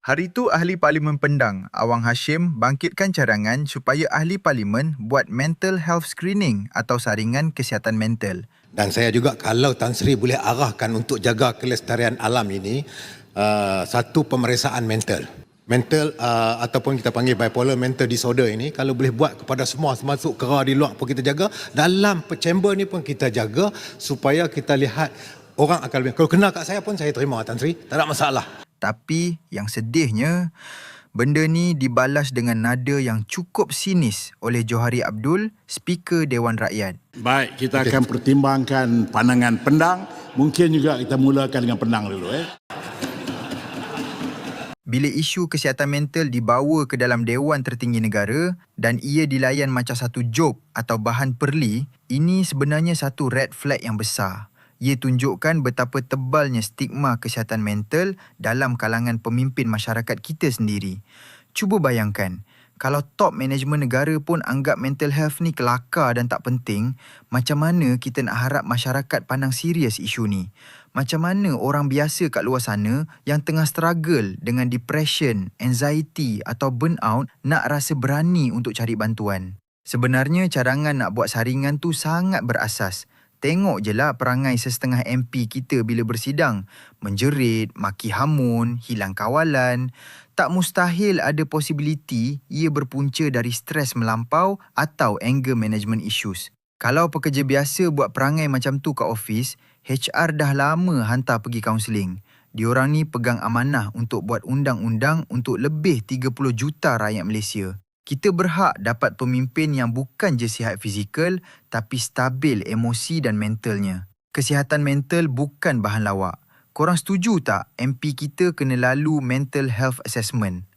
Hari itu Ahli Parlimen Pendang, Awang Hashim bangkitkan cadangan supaya Ahli Parlimen buat mental health screening atau saringan kesihatan mental. Dan saya juga kalau Tan Sri boleh arahkan untuk jaga kelestarian alam ini, satu pemeriksaan mental. Mental ataupun kita panggil bipolar mental disorder ini, kalau boleh buat kepada semua, termasuk kera di luar pun kita jaga, dalam chamber ni pun kita jaga supaya kita lihat orang akan lebih. Kalau kena kat saya pun saya terima Tan Sri, tak ada masalah. Tapi yang sedihnya, benda ni dibalas dengan nada yang cukup sinis oleh Johari Abdul, Speaker Dewan Rakyat. Baik, kita akan pertimbangkan pandangan Pendang. Mungkin juga kita mulakan dengan Pendang dulu. Bila isu kesihatan mental dibawa ke dalam Dewan Tertinggi Negara dan ia dilayan macam satu joke atau bahan perli, ini sebenarnya satu red flag yang besar. Ia tunjukkan betapa tebalnya stigma kesihatan mental dalam kalangan pemimpin masyarakat kita sendiri. Cuba bayangkan, kalau top management negara pun anggap mental health ni kelakar dan tak penting, macam mana kita nak harap masyarakat pandang serius isu ni? Macam mana orang biasa kat luar sana yang tengah struggle dengan depression, anxiety atau burnout nak rasa berani untuk cari bantuan? Sebenarnya cadangan nak buat saringan tu sangat berasas. Tengok je lah perangai sesetengah MP kita bila bersidang. Menjerit, maki hamun, hilang kawalan. Tak mustahil ada possibility ia berpunca dari stres melampau atau anger management issues. Kalau pekerja biasa buat perangai macam tu kat office, HR dah lama hantar pergi kaunseling. Diorang ni pegang amanah untuk buat undang-undang untuk lebih 30 juta rakyat Malaysia. Kita berhak dapat pemimpin yang bukan je sihat fizikal tapi stabil emosi dan mentalnya. Kesihatan mental bukan bahan lawak. Korang setuju tak MP kita kena lalu mental health assessment?